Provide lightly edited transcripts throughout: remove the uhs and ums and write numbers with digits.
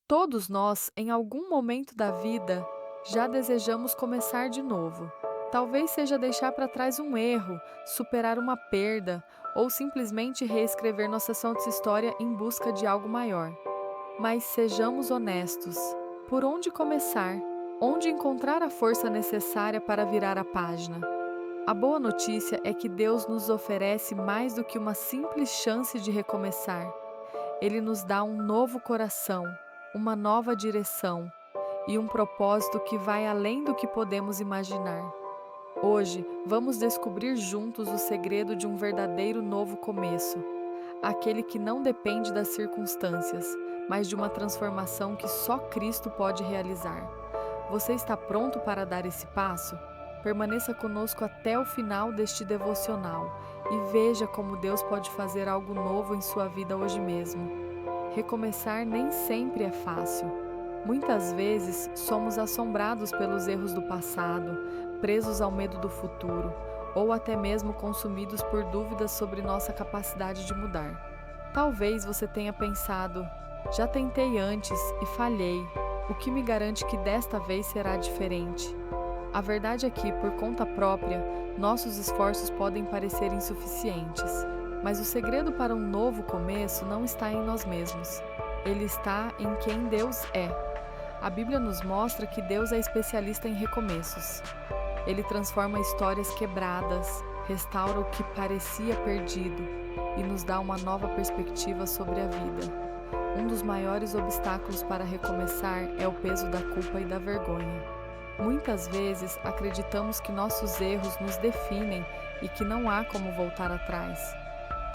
Todos nós, em algum momento da vida, já desejamos começar de novo. Talvez seja deixar para trás um erro, superar uma perda ou simplesmente reescrever nossa história em busca de algo maior. Mas sejamos honestos. Por onde começar? Onde encontrar a força necessária para virar a página? A boa notícia é que Deus nos oferece mais do que uma simples chance de recomeçar. Ele nos dá um novo coração, uma nova direção e um propósito que vai além do que podemos imaginar. Hoje, vamos descobrir juntos o segredo de um verdadeiro novo começo, aquele que não depende das circunstâncias, mas de uma transformação que só Cristo pode realizar. Você está pronto para dar esse passo? Permaneça conosco até o final deste devocional e veja como Deus pode fazer algo novo em sua vida hoje mesmo. Recomeçar nem sempre é fácil. Muitas vezes somos assombrados pelos erros do passado, presos ao medo do futuro, ou até mesmo consumidos por dúvidas sobre nossa capacidade de mudar. Talvez você tenha pensado: já tentei antes e falhei. O que me garante que desta vez será diferente? A verdade é que, por conta própria, nossos esforços podem parecer insuficientes, mas o segredo para um novo começo não está em nós mesmos. Ele está em quem Deus é. A Bíblia nos mostra que Deus é especialista em recomeços. Ele transforma histórias quebradas, restaura o que parecia perdido e nos dá uma nova perspectiva sobre a vida. Um dos maiores obstáculos para recomeçar é o peso da culpa e da vergonha. Muitas vezes acreditamos que nossos erros nos definem e que não há como voltar atrás.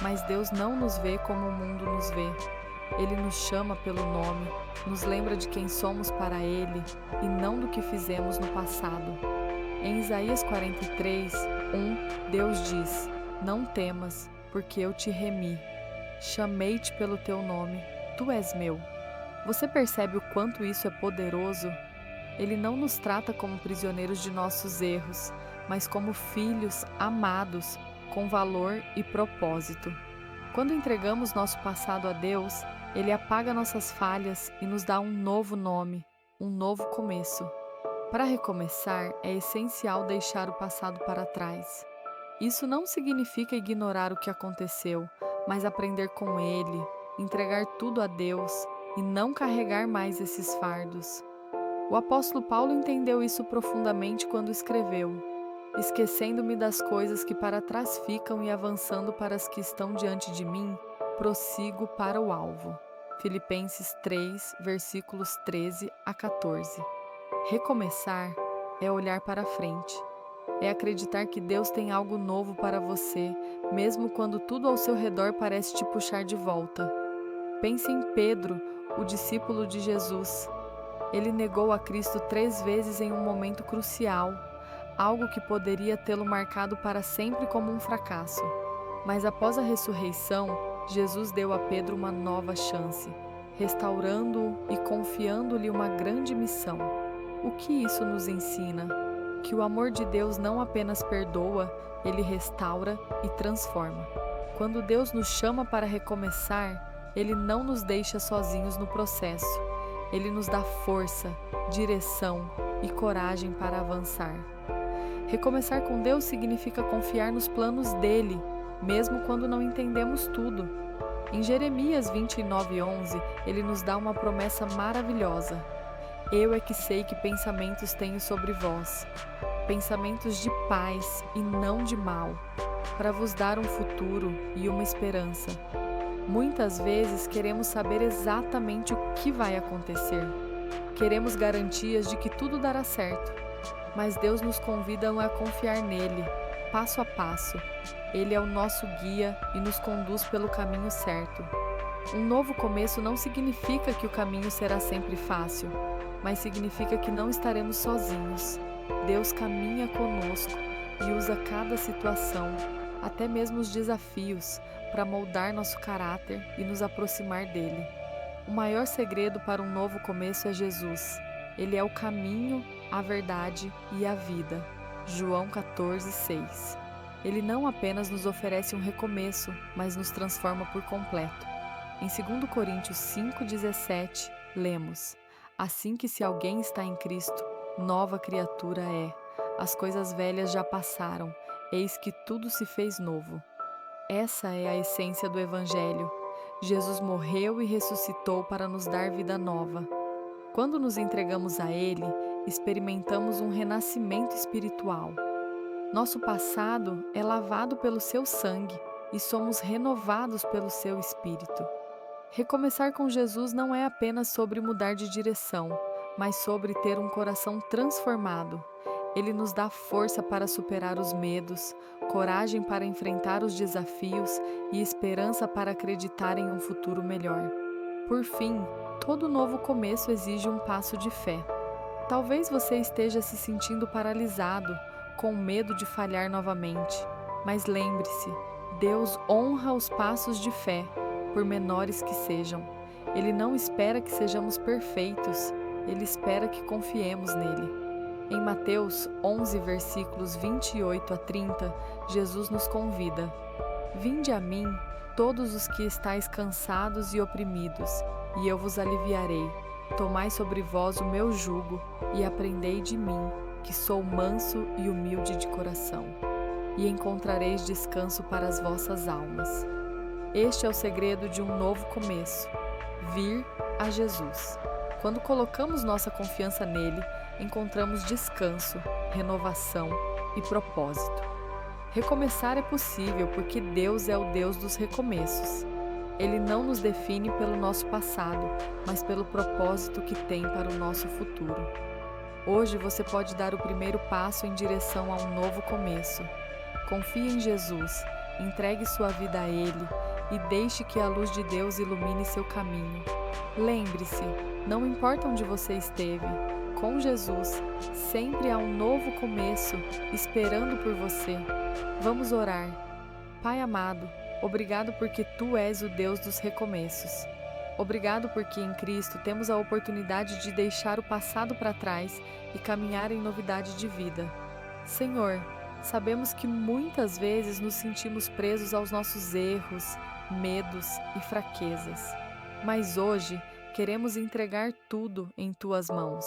Mas Deus não nos vê como o mundo nos vê. Ele nos chama pelo nome, nos lembra de quem somos para Ele e não do que fizemos no passado. Em Isaías 43, 1, Deus diz: Não temas, porque eu te remi. Chamei-te pelo teu nome, tu és meu. Você percebe o quanto isso é poderoso? Ele não nos trata como prisioneiros de nossos erros, mas como filhos amados, com valor e propósito. Quando entregamos nosso passado a Deus, Ele apaga nossas falhas e nos dá um novo nome, um novo começo. Para recomeçar, é essencial deixar o passado para trás. Isso não significa ignorar o que aconteceu, mas aprender com ele, entregar tudo a Deus e não carregar mais esses fardos. O apóstolo Paulo entendeu isso profundamente quando escreveu: Esquecendo-me das coisas que para trás ficam e avançando para as que estão diante de mim, prossigo para o alvo. Filipenses 3, versículos 13 a 14. Recomeçar é olhar para frente. É acreditar que Deus tem algo novo para você, mesmo quando tudo ao seu redor parece te puxar de volta. Pense em Pedro, o discípulo de Jesus. Ele negou a Cristo 3 vezes em um momento crucial, algo que poderia tê-lo marcado para sempre como um fracasso. Mas após a ressurreição, Jesus deu a Pedro uma nova chance, restaurando-o e confiando-lhe uma grande missão. O que isso nos ensina? Que o amor de Deus não apenas perdoa, ele restaura e transforma. Quando Deus nos chama para recomeçar, ele não nos deixa sozinhos no processo. Ele nos dá força, direção e coragem para avançar. Recomeçar com Deus significa confiar nos planos dele, mesmo quando não entendemos tudo. Em Jeremias 29:11, ele nos dá uma promessa maravilhosa. Eu é que sei que pensamentos tenho sobre vós, pensamentos de paz e não de mal, para vos dar um futuro e uma esperança. Muitas vezes queremos saber exatamente o que vai acontecer. Queremos garantias de que tudo dará certo, mas Deus nos convida a confiar nele, passo a passo. Ele é o nosso guia e nos conduz pelo caminho certo. Um novo começo não significa que o caminho será sempre fácil, mas significa que não estaremos sozinhos. Deus caminha conosco e usa cada situação, até mesmo os desafios, para moldar nosso caráter e nos aproximar dele. O maior segredo para um novo começo é Jesus. Ele é o caminho, a verdade e a vida. João 14:6. Ele não apenas nos oferece um recomeço, mas nos transforma por completo. Em 2 Coríntios 5:17, Lemos: assim que se alguém está em Cristo, nova criatura é. As coisas velhas já passaram, eis que tudo se fez novo. Essa é a essência do Evangelho. Jesus morreu e ressuscitou para nos dar vida nova. Quando nos entregamos a Ele, experimentamos um renascimento espiritual. Nosso passado é lavado pelo seu sangue e somos renovados pelo seu Espírito. Recomeçar com Jesus não é apenas sobre mudar de direção, mas sobre ter um coração transformado. Ele nos dá força para superar os medos, coragem para enfrentar os desafios e esperança para acreditar em um futuro melhor. Por fim, todo novo começo exige um passo de fé. Talvez você esteja se sentindo paralisado, com medo de falhar novamente. Mas lembre-se, Deus honra os passos de fé, por menores que sejam. Ele não espera que sejamos perfeitos, Ele espera que confiemos nele. Em Mateus 11, versículos 28 a 30, Jesus nos convida: vinde a mim, todos os que estáis cansados e oprimidos, e eu vos aliviarei. Tomai sobre vós o meu jugo e aprendei de mim, que sou manso e humilde de coração, e encontrareis descanso para as vossas almas. Este é o segredo de um novo começo: vir a Jesus. Quando colocamos nossa confiança nele, encontramos descanso, renovação e propósito. Recomeçar é possível porque Deus é o Deus dos recomeços. Ele não nos define pelo nosso passado, mas pelo propósito que tem para o nosso futuro. Hoje você pode dar o primeiro passo em direção a um novo começo. Confie em Jesus, entregue sua vida a Ele e deixe que a luz de Deus ilumine seu caminho. Lembre-se, não importa onde você esteve, com Jesus sempre há um novo começo esperando por você. Vamos orar. Pai amado, obrigado porque Tu és o Deus dos recomeços. Obrigado porque em Cristo temos a oportunidade de deixar o passado para trás e caminhar em novidade de vida. Senhor, sabemos que muitas vezes nos sentimos presos aos nossos erros, medos e fraquezas. Mas hoje queremos entregar tudo em Tuas mãos.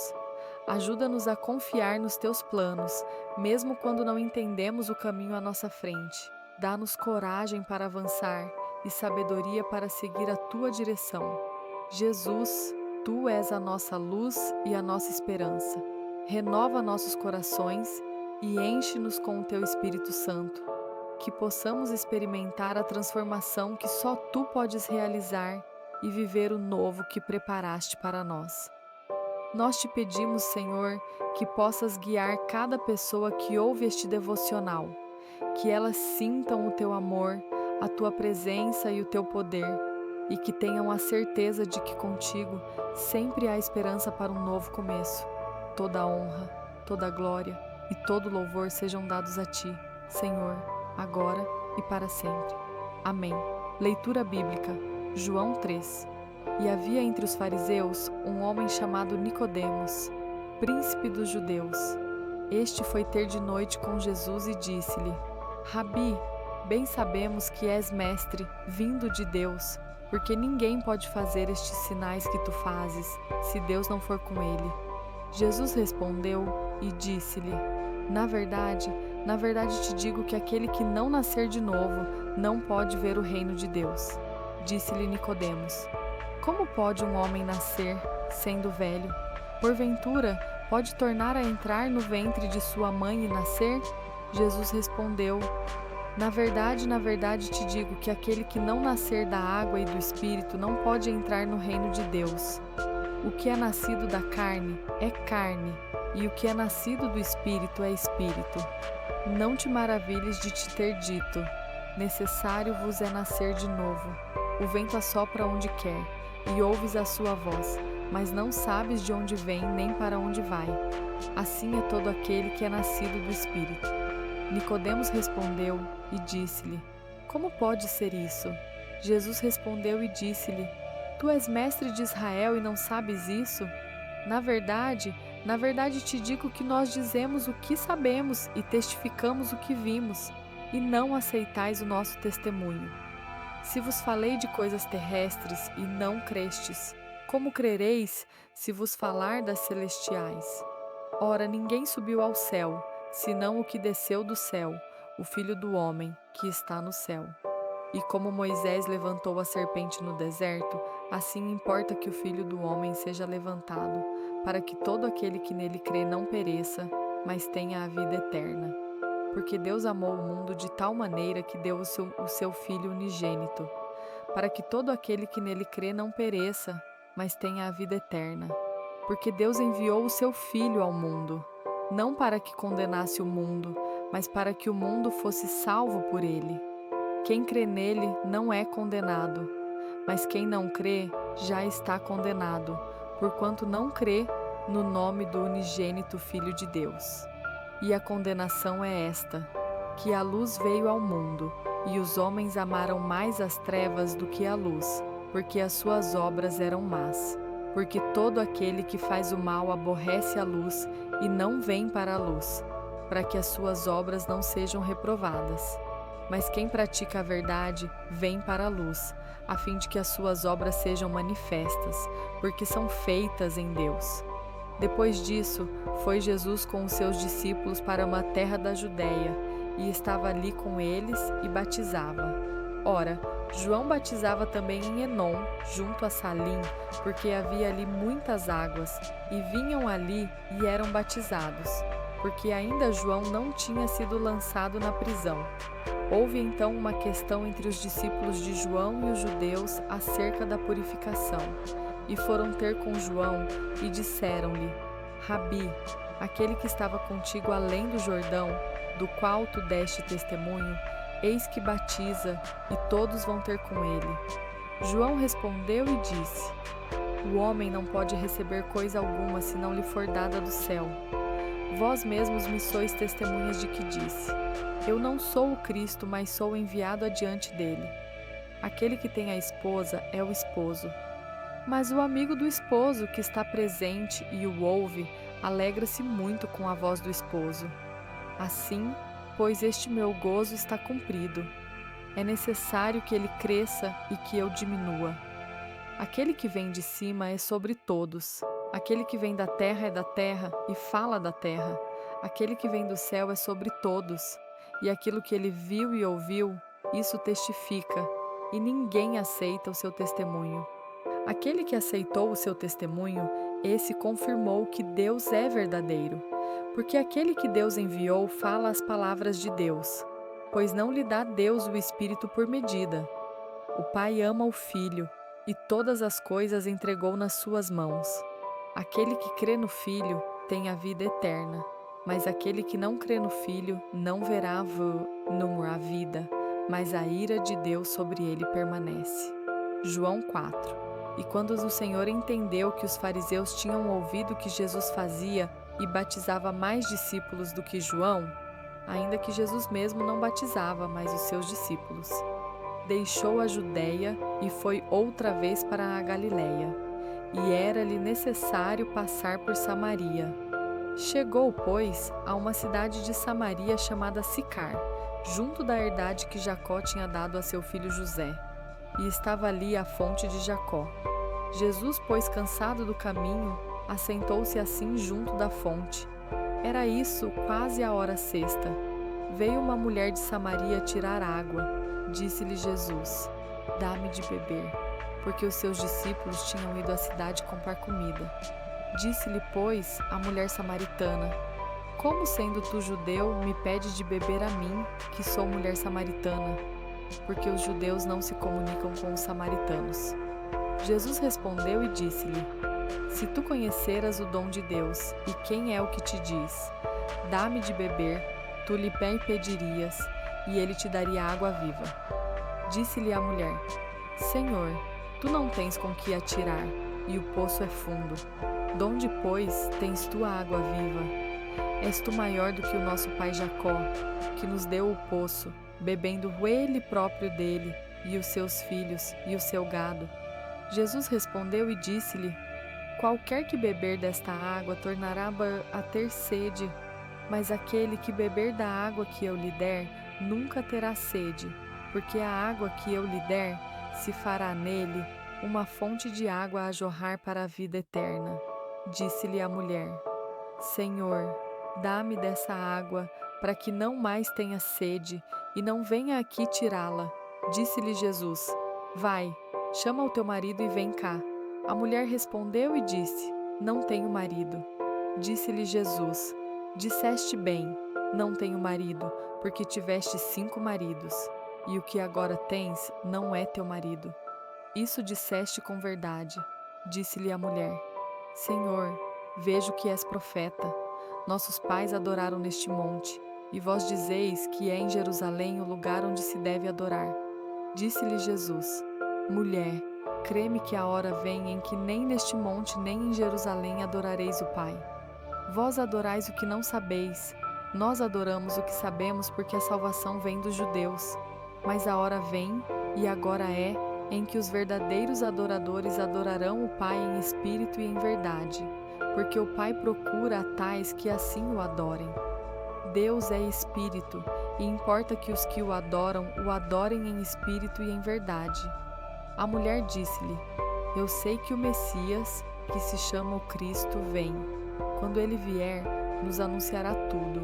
Ajuda-nos a confiar nos Teus planos, mesmo quando não entendemos o caminho à nossa frente. Dá-nos coragem para avançar e sabedoria para seguir a Tua direção. Jesus, Tu és a nossa luz e a nossa esperança. Renova nossos corações e enche-nos com o Teu Espírito Santo. Que possamos experimentar a transformação que só Tu podes realizar e viver o novo que preparaste para nós. Nós te pedimos, Senhor, que possas guiar cada pessoa que ouve este devocional, que elas sintam o Teu amor, a Tua presença e o Teu poder, e que tenham a certeza de que contigo sempre há esperança para um novo começo. Toda a honra, toda a glória e todo louvor sejam dados a Ti, Senhor, agora e para sempre. Amém. Leitura bíblica, João 3. E havia entre os fariseus um homem chamado Nicodemos, príncipe dos judeus. Este foi ter de noite com Jesus e disse-lhe: Rabi, bem sabemos que és mestre, vindo de Deus, porque ninguém pode fazer estes sinais que tu fazes, se Deus não for com ele. Jesus respondeu e disse-lhe: na verdade te digo que aquele que não nascer de novo não pode ver o reino de Deus. Disse-lhe Nicodemos: como pode um homem nascer, sendo velho? Porventura, pode tornar a entrar no ventre de sua mãe e nascer? Jesus respondeu: na verdade te digo que aquele que não nascer da água e do Espírito não pode entrar no reino de Deus. O que é nascido da carne é carne, e o que é nascido do Espírito é Espírito. Não te maravilhes de te ter dito: necessário vos é nascer de novo. O vento assopra onde quer, e ouves a sua voz, mas não sabes de onde vem nem para onde vai. Assim é todo aquele que é nascido do Espírito. Nicodemos respondeu e disse-lhe: como pode ser isso? Jesus respondeu e disse-lhe: tu és mestre de Israel e não sabes isso? Na verdade te digo que nós dizemos o que sabemos e testificamos o que vimos, e não aceitais o nosso testemunho. Se vos falei de coisas terrestres e não crestes, Como crereis se vos falar das celestiais? Ora, ninguém subiu ao céu, senão o que desceu do céu, o Filho do homem, que está no céu. E como Moisés levantou a serpente no deserto, assim importa que o Filho do homem seja levantado, para que todo aquele que nele crê não pereça, mas tenha a vida eterna. Porque Deus amou o mundo de tal maneira que deu o seu Filho unigênito, para que todo aquele que nele crê não pereça, mas tenha a vida eterna. Porque Deus enviou o seu Filho ao mundo, não para que condenasse o mundo, mas para que o mundo fosse salvo por ele. Quem crê nele não é condenado, mas quem não crê já está condenado, porquanto não crê no nome do unigênito Filho de Deus. E a condenação é esta: que a luz veio ao mundo, e os homens amaram mais as trevas do que a luz, porque as suas obras eram más. Porque todo aquele que faz o mal aborrece a luz e não vem para a luz, para que as suas obras não sejam reprovadas. Mas quem pratica a verdade vem para a luz, a fim de que as suas obras sejam manifestas, porque são feitas em Deus. Depois disso, foi Jesus com os seus discípulos para uma terra da Judéia, e estava ali com eles e batizava. Ora, João batizava também em Enom, junto a Salim, porque havia ali muitas águas, e vinham ali e eram batizados, porque ainda João não tinha sido lançado na prisão. Houve então uma questão entre os discípulos de João e os judeus acerca da purificação. E foram ter com João e disseram-lhe: Rabi, aquele que estava contigo além do Jordão, do qual tu deste testemunho, eis que batiza, e todos vão ter com ele. João respondeu e disse: O homem não pode receber coisa alguma se não lhe for dada do céu. Vós mesmos me sois testemunhas de que disse: Eu não sou o Cristo, mas sou enviado adiante dele. Aquele que tem a esposa é o esposo. Mas o amigo do esposo que está presente e o ouve, alegra-se muito com a voz do esposo. Assim, pois este meu gozo está cumprido. É necessário que ele cresça e que eu diminua. Aquele que vem de cima é sobre todos. Aquele que vem da terra é da terra e fala da terra. Aquele que vem do céu é sobre todos. E aquilo que ele viu e ouviu, isso testifica, e ninguém aceita o seu testemunho. Aquele que aceitou o seu testemunho, esse confirmou que Deus é verdadeiro, porque aquele que Deus enviou fala as palavras de Deus, pois não lhe dá Deus o Espírito por medida. O Pai ama o Filho, e todas as coisas entregou nas suas mãos. Aquele que crê no Filho tem a vida eterna, mas aquele que não crê no Filho não verá a vida, mas a ira de Deus sobre ele permanece. João 4. E quando o Senhor entendeu que os fariseus tinham ouvido o que Jesus fazia e batizava mais discípulos do que João, ainda que Jesus mesmo não batizava, mas os seus discípulos, deixou a Judéia e foi outra vez para a Galiléia, e era-lhe necessário passar por Samaria. Chegou, pois, a uma cidade de Samaria chamada Sicar, junto da herdade que Jacó tinha dado a seu filho José. E estava ali a fonte de Jacó. Jesus, pois, cansado do caminho, assentou-se assim junto da fonte. Era isso quase a hora sexta. Veio uma mulher de Samaria tirar água. Disse-lhe Jesus: Dá-me de beber, porque os seus discípulos tinham ido à cidade comprar comida. Disse-lhe, pois, a mulher samaritana: Como, sendo tu judeu, me pedes de beber a mim, que sou mulher samaritana? Porque os judeus não se comunicam com os samaritanos. Jesus respondeu e disse-lhe: Se tu conheceras o dom de Deus, e quem é o que te diz: Dá-me de beber, tu lhe pedirias, e ele te daria água viva. Disse-lhe a mulher: Senhor, tu não tens com que atirar, e o poço é fundo. Donde, pois, tens tu a água viva? És tu maior do que o nosso pai Jacó, que nos deu o poço, bebendo ele próprio dele, e os seus filhos, e o seu gado? Jesus respondeu e disse-lhe: Qualquer que beber desta água tornará a ter sede, mas aquele que beber da água que eu lhe der, nunca terá sede, porque a água que eu lhe der se fará nele uma fonte de água a jorrar para a vida eterna. Disse-lhe a mulher: Senhor, dá-me dessa água, para que não mais tenha sede, e não venha aqui tirá-la. Disse-lhe Jesus: Vai, chama o teu marido e vem cá. A mulher respondeu e disse: Não tenho marido. Disse-lhe Jesus: Disseste bem, não tenho marido, porque tiveste 5 maridos, e o que agora tens não é teu marido. Isso disseste com verdade. Disse-lhe a mulher: Senhor, vejo que és profeta. Nossos pais adoraram neste monte, e vós dizeis que é em Jerusalém o lugar onde se deve adorar. Disse-lhe Jesus: Mulher, crê-me que a hora vem em que nem neste monte nem em Jerusalém adorareis o Pai. Vós adorais o que não sabeis, nós adoramos o que sabemos, porque a salvação vem dos judeus. Mas a hora vem, e agora é, em que os verdadeiros adoradores adorarão o Pai em espírito e em verdade, porque o Pai procura a tais que assim o adorem. Deus é espírito, e importa que os que o adorem em espírito e em verdade. A mulher disse-lhe: Eu sei que o Messias, que se chama o Cristo, vem. Quando ele vier, nos anunciará tudo.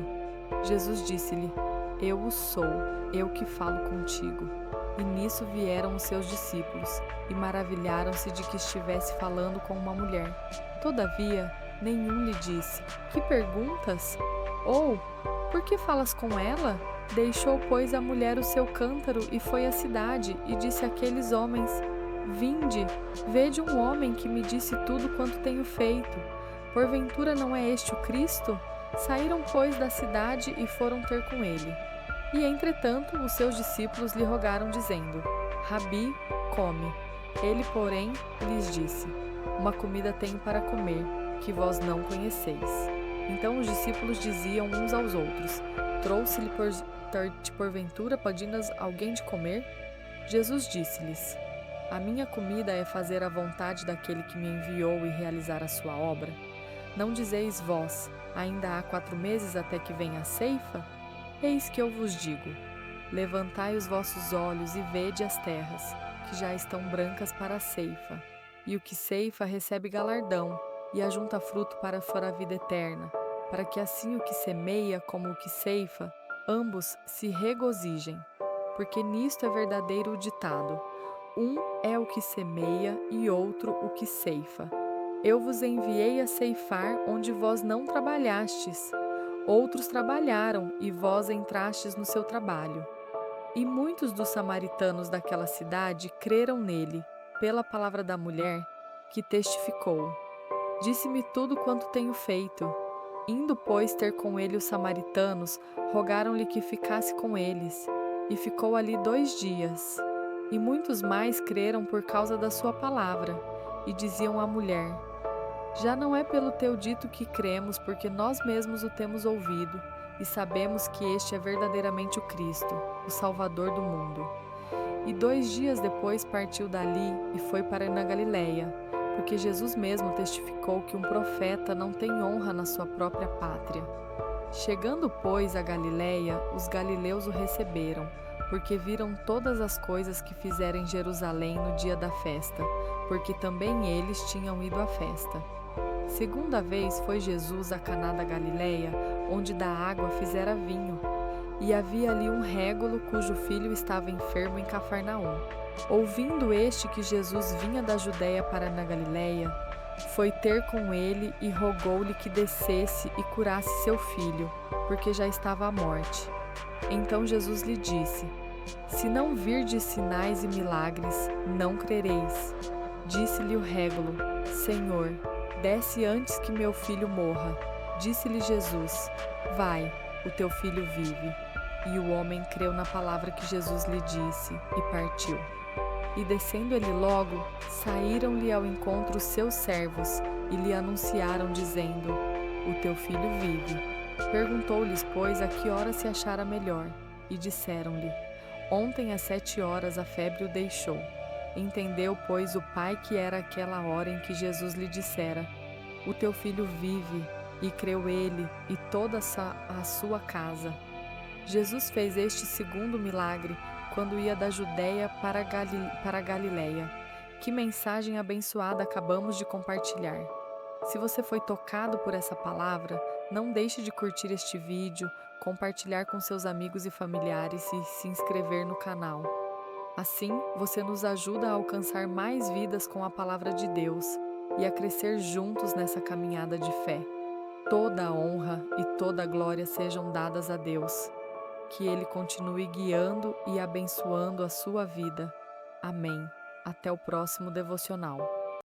Jesus disse-lhe: Eu o sou, eu que falo contigo. E nisso vieram os seus discípulos, e maravilharam-se de que estivesse falando com uma mulher. Todavia, nenhum lhe disse: Que perguntas? Ou, por que falas com ela? Deixou, pois, a mulher o seu cântaro e foi à cidade, e disse àqueles homens: Vinde, vede um homem que me disse tudo quanto tenho feito. Porventura não é este o Cristo? Saíram, pois, da cidade e foram ter com ele. E, entretanto, os seus discípulos lhe rogaram, dizendo: Rabi, come. Ele, porém, lhes disse: Uma comida tenho para comer, que vós não conheceis. Então os discípulos diziam uns aos outros: Trouxe-lhe porventura podindo alguém de comer? Jesus disse-lhes: A minha comida é fazer a vontade daquele que me enviou e realizar a sua obra. Não dizeis vós: Ainda há 4 meses até que venha a ceifa? Eis que eu vos digo: Levantai os vossos olhos e vede as terras, que já estão brancas para a ceifa. E o que ceifa recebe galardão, e ajunta fruto para fora a vida eterna, para que assim o que semeia como o que ceifa, ambos se regozijem. Porque nisto é verdadeiro o ditado: um é o que semeia e outro o que ceifa. Eu vos enviei a ceifar onde vós não trabalhastes. Outros trabalharam, e vós entrastes no seu trabalho. E muitos dos samaritanos daquela cidade creram nele, pela palavra da mulher, que testificou: Disse-me tudo quanto tenho feito. Indo, pois, ter com ele os samaritanos, rogaram-lhe que ficasse com eles. E ficou ali 2 dias. E muitos mais creram por causa da sua palavra, e diziam à mulher: Já não é pelo teu dito que cremos, porque nós mesmos o temos ouvido, e sabemos que este é verdadeiramente o Cristo, o Salvador do mundo. E 2 dias depois partiu dali e foi para na Galileia, porque Jesus mesmo testificou que um profeta não tem honra na sua própria pátria. Chegando, pois, a Galileia, os galileus o receberam, porque viram todas as coisas que fizera em Jerusalém no dia da festa, porque também eles tinham ido à festa. Segunda vez foi Jesus a Caná da Galileia, onde da água fizera vinho. E havia ali um régulo cujo filho estava enfermo em Cafarnaum. Ouvindo este que Jesus vinha da Judeia para na Galileia, foi ter com ele e rogou-lhe que descesse e curasse seu filho, porque já estava à morte. Então Jesus lhe disse: Se não virdes sinais e milagres, não crereis. Disse-lhe o régulo: Senhor, desce antes que meu filho morra. Disse-lhe Jesus: Vai, o teu filho vive. E o homem creu na palavra que Jesus lhe disse e partiu. E descendo ele logo, saíram-lhe ao encontro os seus servos e lhe anunciaram, dizendo: O teu filho vive. Perguntou-lhes, pois, a que hora se achara melhor. E disseram-lhe: Ontem às 7 horas a febre o deixou. Entendeu, pois, o pai que era aquela hora em que Jesus lhe dissera: O teu filho vive. E creu ele e toda a sua casa. Jesus fez este segundo milagre quando ia da Judeia para a Galileia, Que mensagem abençoada acabamos de compartilhar. Se você foi tocado por essa palavra, não deixe de curtir este vídeo, compartilhar com seus amigos e familiares e se inscrever no canal. Assim, você nos ajuda a alcançar mais vidas com a palavra de Deus e a crescer juntos nessa caminhada de fé. Toda a honra e toda a glória sejam dadas a Deus. Que Ele continue guiando e abençoando a sua vida. Amém. Até o próximo devocional.